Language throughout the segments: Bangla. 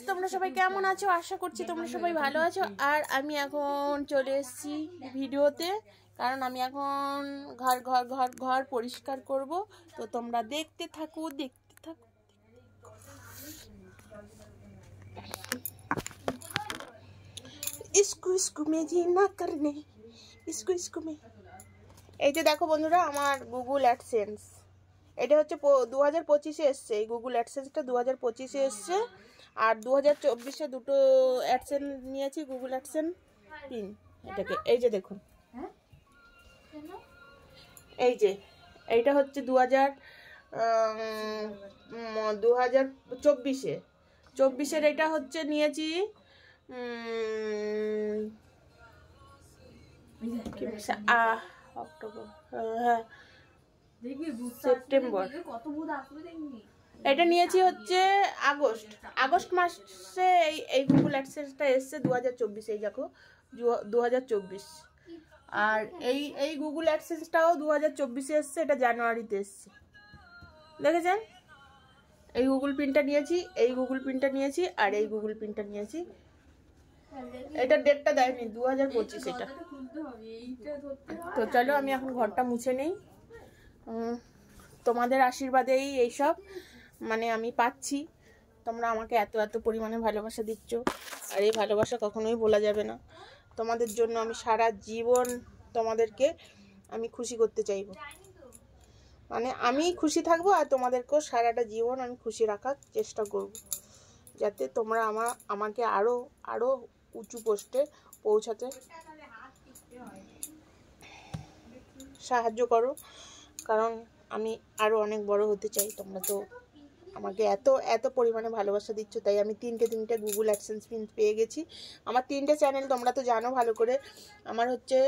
তোমরা সবাই কেমন আছো? আশা করছি তোমরা সবাই ভালো আছো। আর আমি এখন চলে এসেছি ভিডিওতে, কারণ আমি এখন ঘর পরিষ্কার করব। তো তোমরা দেখতে থাকো। इसको में जी ना करने इसको में। এই যে দেখো বন্ধুরা, আমার গুগল অ্যাডসেন্স এটা হচ্ছে 2025-এ এসছে। এই গুগল অ্যাডসেন্সটা 2025-এ এসছে, আর 2024-এ দুটো অ্যাডসেন্স নিয়েছি, গুগল অ্যাডসেন্স পিন। এটাকে এই যে দেখুন, এই যে এইটা হচ্ছে 2024-এর এটা হচ্ছে নিয়েছি অক্টোবর, হ্যাঁ সেপ্টেম্বর। এটা নিয়েছি হচ্ছে আগস্ট মাসে এই গুগল অ্যাডসেন্সটা এসছে 2024-এ। এই দেখো 2024। আর এই গুগল অ্যাডসেন্সটাও 2024-এ এসছে, এটা জানুয়ারিতে এসছে। দেখেছেন, এই গুগল পিনটা নিয়েছি, এই গুগল পিনটা নিয়েছি, আর এই গুগল পিনটা নিয়েছি। এটা ডেটটা দেয়নি, 2025 এটা। তো চলো আমি এখন ঘরটা মুছে নেই। তোমাদের আশীর্বাদেই এইসব মানে আমি পাচ্ছি। তোমরা আমাকে এত পরিমাণে ভালোবাসা দিচ্ছ, আর এই ভালোবাসা কখনোই বলা যাবে না। তোমাদের জন্য আমি সারা জীবন তোমাদেরকে আমি খুশি করতে চাইবো, মানে আমি খুশি থাকবো, আর তোমাদেরকেও সারাটা জীবন আমি খুশি রাখার চেষ্টা করব, যাতে তোমরা আমাকে আরো উঁচু পোস্টে পৌঁছাতে সাহায্য করো, কারণ আমি আরো অনেক বড় হতে চাই। তোমরা তো আমাকে এত পরিমাণে ভালোবাসা দিচ্ছ, তাই আমি তিনটে গুগল অ্যাডসেন্স পিন পেয়ে গেছি। আমার 3টে চ্যানেল তোমরা তো জানো ভালো করে। আমার হচ্ছে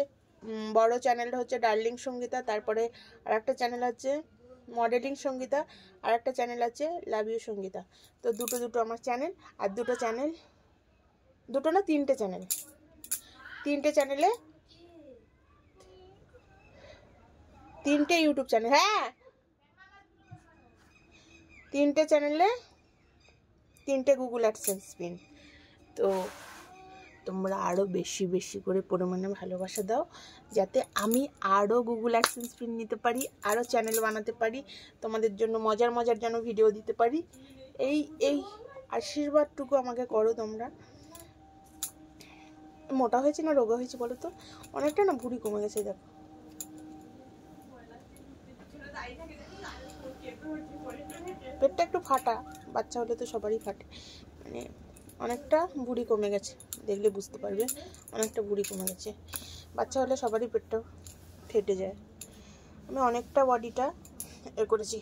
বড় চ্যানেলটা হচ্ছে ডার্লিং সঙ্গীতা, তারপরে আর একটা চ্যানেল আছে মডেলিং সঙ্গীতা, আর একটা চ্যানেল আছে লাভ ইউ সঙ্গীতা। তো দুটো আমার চ্যানেল, আর তিনটে চ্যানেলে 3টে ইউটিউব চ্যানেল, হ্যাঁ 3টে চ্যানেলে 3টে গুগল অ্যাডসেন্স পিন। তো তোমরা আরও বেশি করে পরিমাণে ভালোবাসা দাও, যাতে আমি আরও গুগল অ্যাডসেন্স পিন নিতে পারি, আরও চ্যানেল বানাতে পারি, তোমাদের জন্য মজার যেন ভিডিও দিতে পারি। এই আশীর্বাদটুকু আমাকে করো তোমরা। মোটা হয়েছে না রোগা হয়েছে বলো তো? অনেকটা না ভুঁড়ি কমে গেছে। দেখো পেটটা একটু ফাটা, বাচ্চা হলে তো সবারই ফাটে, মানে অনেকটা ভুঁড়ি কমে গেছে, দেখলে বুঝতে পারবে অনেকটা ভুঁড়ি কমে গেছে। বাচ্চা হলে সবারই পেটটা ফেটে যায়। আমি অনেকটা বডিটা করেছি।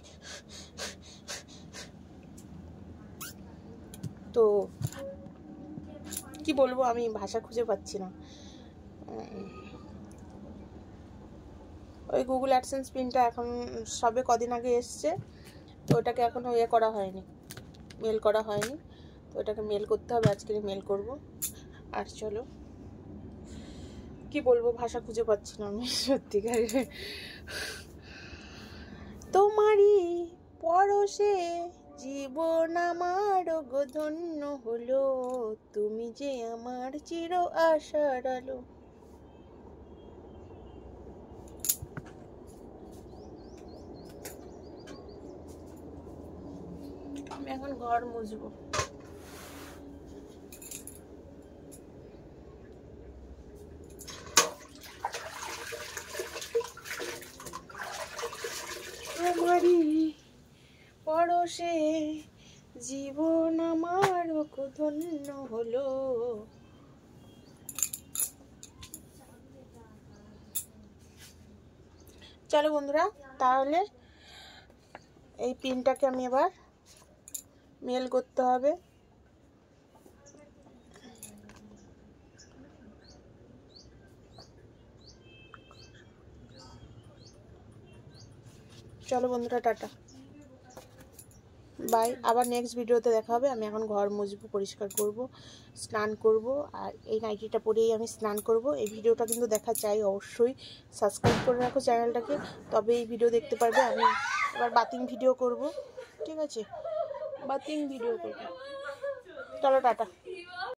তো কি বলবো, আমি ভাষা খুঁজে পাচ্ছি না। ওই গুগল অ্যাডসেন্স পিনটা এখন সবে কদিন আগে এসছে, তো ওটাকে এখনও করা হয়নি, মেল করা হয়নি। তো ওটাকে মেল করতে হবে, আজকে মেল করব। আর চলো কি বলবো, ভাষা খুঁজে পাচ্ছি না আমি সত্যিকার। তোমারই পরশে জীবন আমার ধন্য হলো, তুমি যে আমার চির আশার আলো। আমি এখন ঘর মুছবো। তোমারই পরশে জীবন আমার ধন্য হলো। চলো বন্ধুরা, তাহলে এই পিনটাকে আমি এবার মেল করতে হবে। চলো বন্ধুরা, টাটা বাই। আবার নেক্সট ভিডিওতে দেখা হবে। আমি এখন ঘর মুছবো, পরিষ্কার করব, স্নান করব, আর এই নাইটিটা পরেই আমি স্নান করব। এই ভিডিওটা কিন্তু দেখা চাই, অবশ্যই সাবস্ক্রাইব করে রাখো চ্যানেলটাকে, তবে এই ভিডিও দেখতে পারবে। আমি এবার বাথিং ভিডিও করব, ঠিক আছে? বাথিং ভিডিও করব। চলো টাটা।